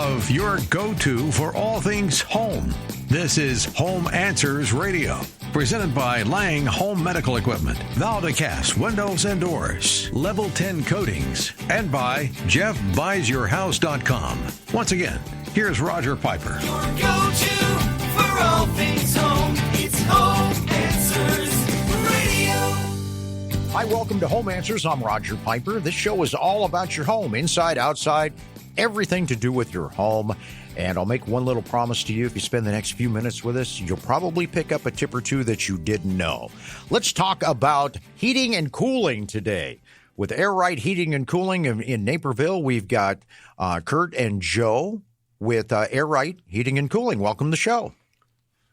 of your go-to for all things home. This is Home Answers Radio, presented by Lang Home Medical Equipment, Valdecast Windows and Doors, Level 10 Coatings, and by JeffBuysYourHouse.com. Once again, here's Roger Piper. Your go-to for all things home. It's Home Answers Radio. Hi, welcome to Home Answers. I'm Roger Piper. This show is all about your home, inside, outside, everything to do with your home. And I'll make one little promise to you. If you spend the next few minutes with us, you'll probably pick up a tip or two that you didn't know. Let's talk about heating and cooling today. With Air-Rite Heating and Cooling in Naperville, we've got Kurt and Joe with Air-Rite Heating and Cooling. Welcome to the show.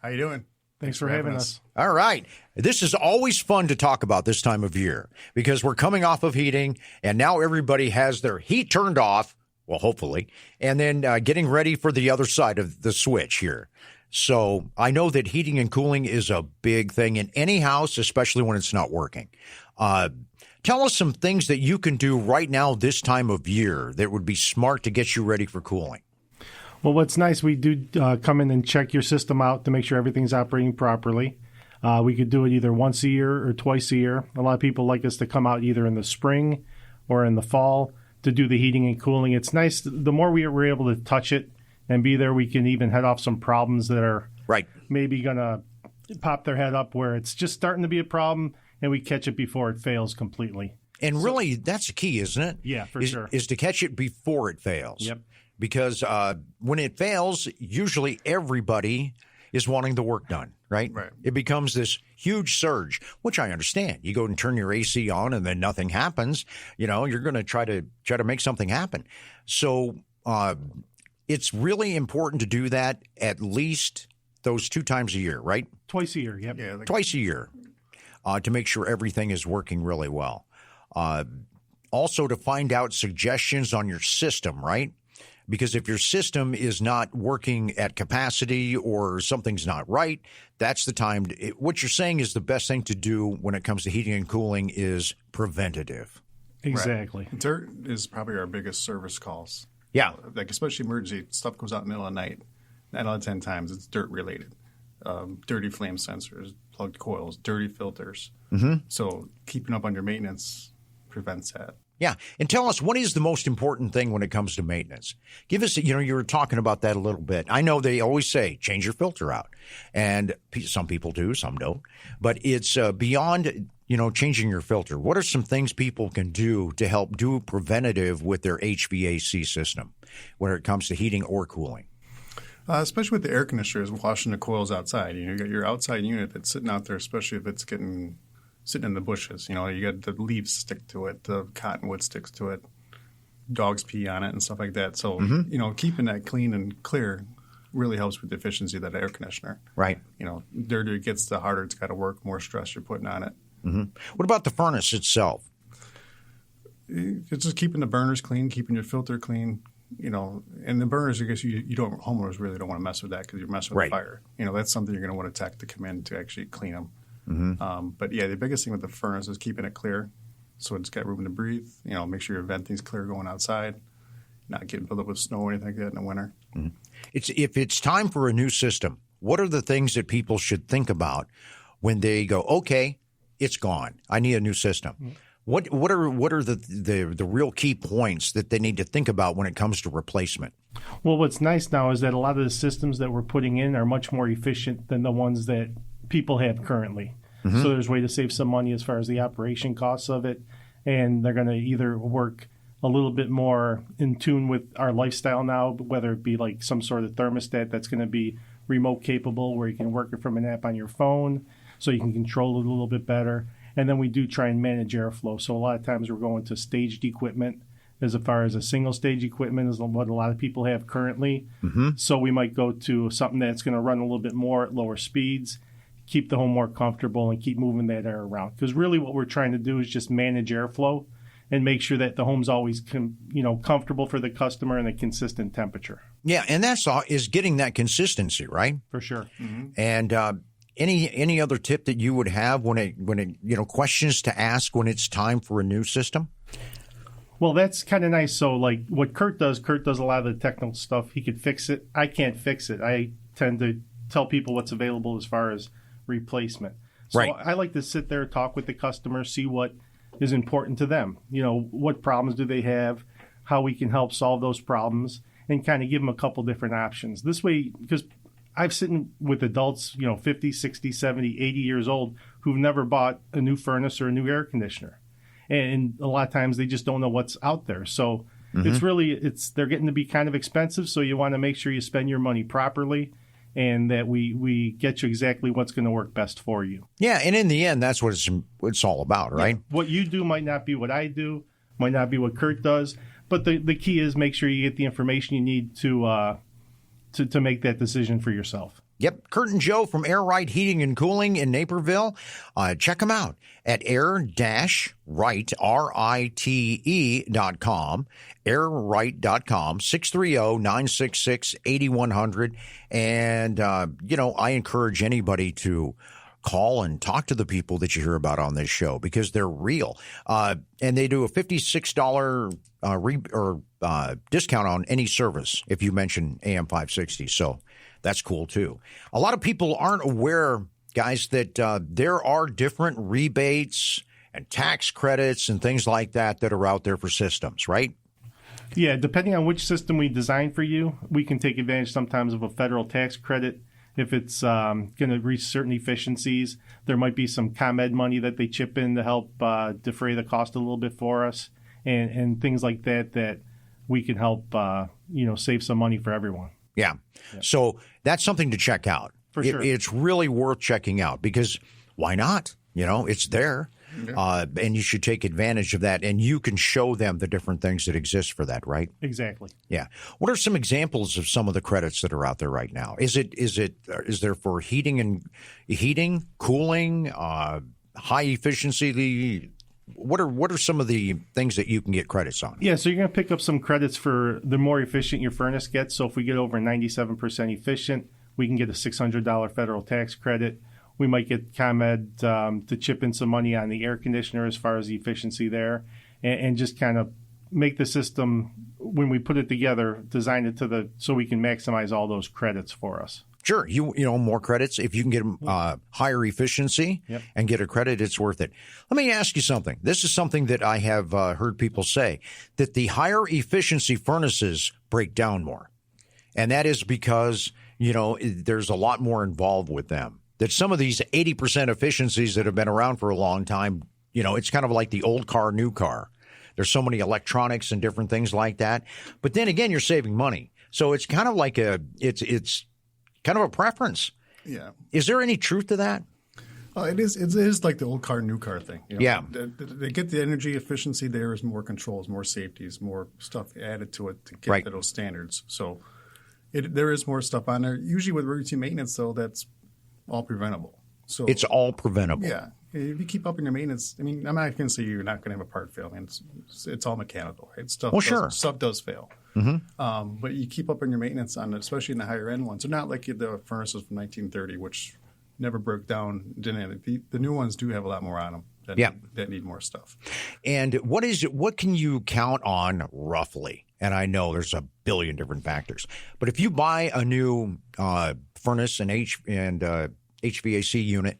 How you doing? Thanks for having us. All right. This is always fun to talk about this time of year because we're coming off of heating, and now everybody has their heat turned off, well, hopefully, and then getting ready for the other side of the switch here. So I know that heating and cooling is a big thing in any house, especially when it's not working. Tell us some things that you can do right now this time of year that would be smart to get you ready for cooling. Well, what's nice, we do come in and check your system out to make sure everything's operating properly. We could do it either once a year or twice a year. A lot of people like us to come out either in the spring or in the fall to do the heating and cooling. It's nice. The more we're able to touch it and be there, we can even head off some problems that are maybe going to pop their head up where it's just starting to be a problem, and we catch it before it fails completely. And really, that's the key, isn't it? Yeah, for sure. Is to catch it before it fails. Yep. Because when it fails, usually everybody is wanting the work done, right? Right. It becomes this huge surge, which I understand. You go and turn your AC on and then nothing happens. You know, you're going to try to make something happen. So it's really important to do that at least those 2 times a year, right? Twice a year, yep. Yeah, Twice a year to make sure everything is working really well. Also to find out suggestions on your system, right? Because if your system is not working at capacity or something's not right, that's the time. What you're saying is the best thing to do when it comes to heating and cooling is preventative. Exactly. Right. Dirt is probably our biggest service calls. Yeah. Like especially emergency stuff goes out in the middle of the night. 9 out of 10 times it's dirt related. Dirty flame sensors, plugged coils, dirty filters. Mm-hmm. So keeping up on your maintenance prevents that. Yeah. And tell us, what is the most important thing when it comes to maintenance? Give us, you were talking about that a little bit. I know they always say, change your filter out. And some people do, some don't. But it's beyond, changing your filter. What are some things people can do to help do preventative with their HVAC system when it comes to heating or cooling? Especially with the air conditioners, washing the coils outside. You got your outside unit that's sitting out there, especially if it's sitting in the bushes. You got the leaves stick to it, the cottonwood sticks to it, dogs pee on it and stuff like that. So, keeping that clean and clear really helps with the efficiency of that air conditioner. Right. The dirtier it gets, the harder it's got to work, more stress you're putting on it. Mm-hmm. What about the furnace itself? It's just keeping the burners clean, keeping your filter clean. And the burners, I guess homeowners really don't want to mess with that because you're messing with fire. That's something you're going to want a tech to come in to actually clean them. Mm-hmm. But yeah, the biggest thing with the furnace is keeping it clear, so it's got room to breathe. Make sure your venting's clear going outside, not getting filled up with snow or anything like that in the winter. Mm-hmm. If it's time for a new system, what are the things that people should think about when they go, okay, it's gone, I need a new system? Mm-hmm. What are the real key points that they need to think about when it comes to replacement? Well, what's nice now is that a lot of the systems that we're putting in are much more efficient than the ones that people have currently. Mm-hmm. So there's a way to save some money as far as the operation costs of it, and they're going to either work a little bit more in tune with our lifestyle now, whether it be like some sort of thermostat that's going to be remote capable where you can work it from an app on your phone so you can control it a little bit better. And then we do try and manage airflow. So a lot of times we're going to staged equipment as far as a single stage equipment is what a lot of people have currently. Mm-hmm. So we might go to something that's going to run a little bit more at lower speeds, keep the home more comfortable, and keep moving that air around. Because really what we're trying to do is just manage airflow and make sure that the home's always comfortable for the customer and a consistent temperature. Yeah, and that's all is getting that consistency, right? For sure. Mm-hmm. And any other tip that you would have when it questions to ask when it's time for a new system? Well, that's kind of nice. So, like what Kurt does a lot of the technical stuff. He could fix it. I can't fix it. I tend to tell people what's available as far as replacement. So Right. I like to sit there, talk with the customer, see what is important to them. You know, what problems do they have, how we can help solve those problems, and kind of give them a couple different options. This way, because I've sitting with adults, 50, 60, 70, 80 years old who've never bought a new furnace or a new air conditioner. And a lot of times they just don't know what's out there. So they're getting to be kind of expensive. So you want to make sure you spend your money properly and that we get you exactly what's going to work best for you. Yeah, and in the end, that's what it's all about, right? Yeah. What you do might not be what I do, might not be what Kurt does. But the key is make sure you get the information you need to make that decision for yourself. Yep. Kurt and Joe from Air-Rite Heating and Cooling in Naperville. Check them out at air-rite, RITE.com, airrite.com, 630-966-8100. And, I encourage anybody to call and talk to the people that you hear about on this show because they're real. And they do a $56 discount on any service if you mention AM 560. So that's cool, too. A lot of people aren't aware, guys, that there are different rebates and tax credits and things like that are out there for systems, right? Yeah, depending on which system we design for you, we can take advantage sometimes of a federal tax credit. If it's going to reach certain efficiencies, there might be some ComEd money that they chip in to help defray the cost a little bit for us and things like that we can help, save some money for everyone. Yeah. So that's something to check out. For sure. It's really worth checking out because why not? It's there. Yeah. And you should take advantage of that. And you can show them the different things that exist for that, right? Exactly. Yeah. What are some examples of some of the credits that are out there right now? Is there for heating, cooling, high efficiency? What are some of the things that you can get credits on? Yeah, so you're going to pick up some credits for the more efficient your furnace gets. So if we get over 97% efficient, we can get a $600 federal tax credit. We might get ComEd to chip in some money on the air conditioner as far as the efficiency there and just kind of make the system, when we put it together, design it so we can maximize all those credits for us. Sure. More credits. If you can get higher efficiency and get a credit, it's worth it. Let me ask you something. This is something that I have heard people say, that the higher efficiency furnaces break down more. And that is because, there's a lot more involved with them. That some of these 80% efficiencies that have been around for a long time, it's kind of like the old car, new car. There's so many electronics and different things like that. But then again, you're saving money. So it's kind of like it's kind of a preference. Yeah. Is there any truth to that? It is like the old car, new car thing. Yeah. They get the energy efficiency. There is more controls, more safeties, more stuff added to it to get to those standards. So there is more stuff on there. Usually with routine maintenance, though, that's all preventable. So it's all preventable. Yeah. If you keep up in your maintenance, I'm not going to say you're not going to have a part fail. It's all mechanical, right? Stuff does fail. Mm-hmm. But you keep up in your maintenance on it, especially in the higher end ones. They're not like the furnaces from 1930, which never broke down. The new ones do have a lot more on them that need more stuff. And what can you count on roughly? And I know there's a billion different factors, but if you buy a new furnace and HVAC unit,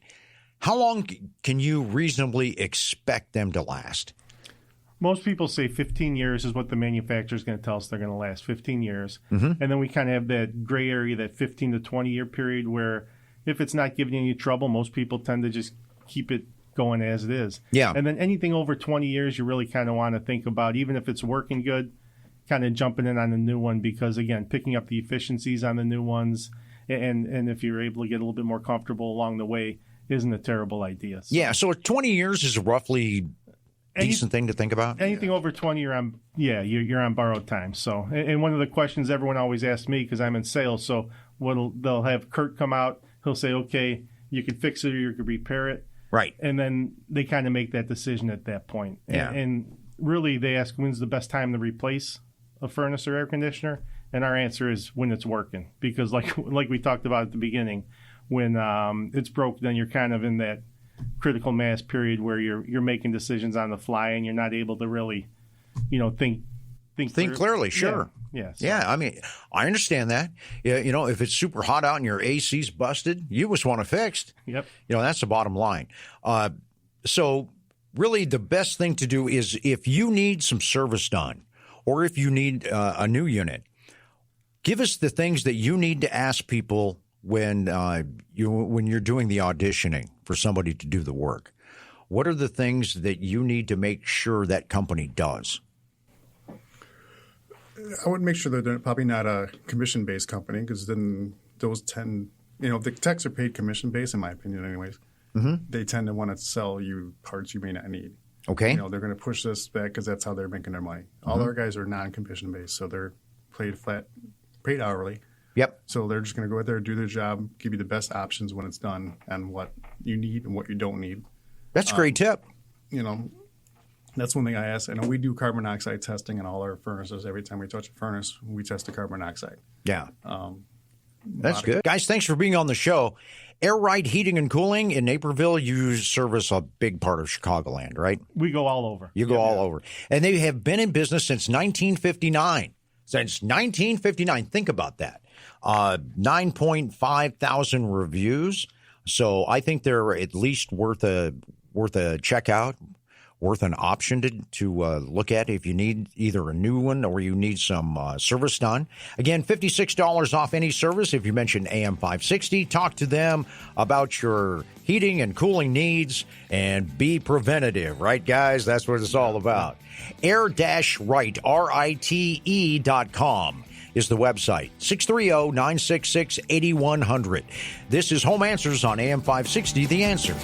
how long can you reasonably expect them to last? Most people say 15 years is what the manufacturer is going to tell us they're going to last, 15 years. Mm-hmm. And then we kind of have that gray area, that 15 to 20-year period where if it's not giving you any trouble, most people tend to just keep it going as it is. Yeah. And then anything over 20 years, you really kind of want to think about, even if it's working good, kind of jumping in on the new one because, again, picking up the efficiencies on the new ones and if you're able to get a little bit more comfortable along the way isn't a terrible idea. So 20 years is a roughly decent thing to think about? Anything over 20, you're on borrowed time. So, and one of the questions everyone always asks me, because I'm in sales, so they'll have Kurt come out, he'll say, okay, you can fix it or you can repair it. Right. And then they kind of make that decision at that point. Yeah. And really they ask when's the best time to replace a furnace or air conditioner, and our answer is when it's working, because like we talked about at the beginning, when it's broke, then you're kind of in that critical mass period where you're making decisions on the fly and you're not able to really Think clearly, sure. Yeah. Yeah, I mean, I understand that. Yeah, if it's super hot out and your AC's busted, you just want it fixed. Yep. That's the bottom line. So really the best thing to do is if you need some service done or if you need a new unit, give us the things that you need to ask people when you're doing the auditioning for somebody to do the work. What are the things that you need to make sure that company does? I would make sure that they're probably not a commission-based company because then those tend, the techs are paid commission-based, in my opinion anyways. Mm-hmm. They tend to want to sell you parts you may not need. Okay. They're going to push this back because that's how they're making their money. All our guys are non-commission-based, so they're paid hourly. Yep. So they're just going to go out there, do their job, give you the best options when it's done and what you need and what you don't need. That's a great tip. That's one thing I ask. We do carbon monoxide testing in all our furnaces. Every time we touch a furnace, we test the carbon monoxide. Yeah. That's good. Guys, thanks for being on the show. Air-Rite Heating and Cooling in Naperville, you service a big part of Chicagoland, right? We go all over. You go all over. And they have been in business since 1959. Since 1959. Think about that. 9.5 thousand reviews. So I think they're at least worth a checkout, worth an option to look at if you need either a new one or you need some service done. Again, $56 off any service if you mention AM 560. Talk to them about your heating and cooling needs and be preventative, right, guys? That's what it's all about. Air-Rite, RITE.com is the website. 630-966-8100. This is Home Answers on AM 560, The Answer.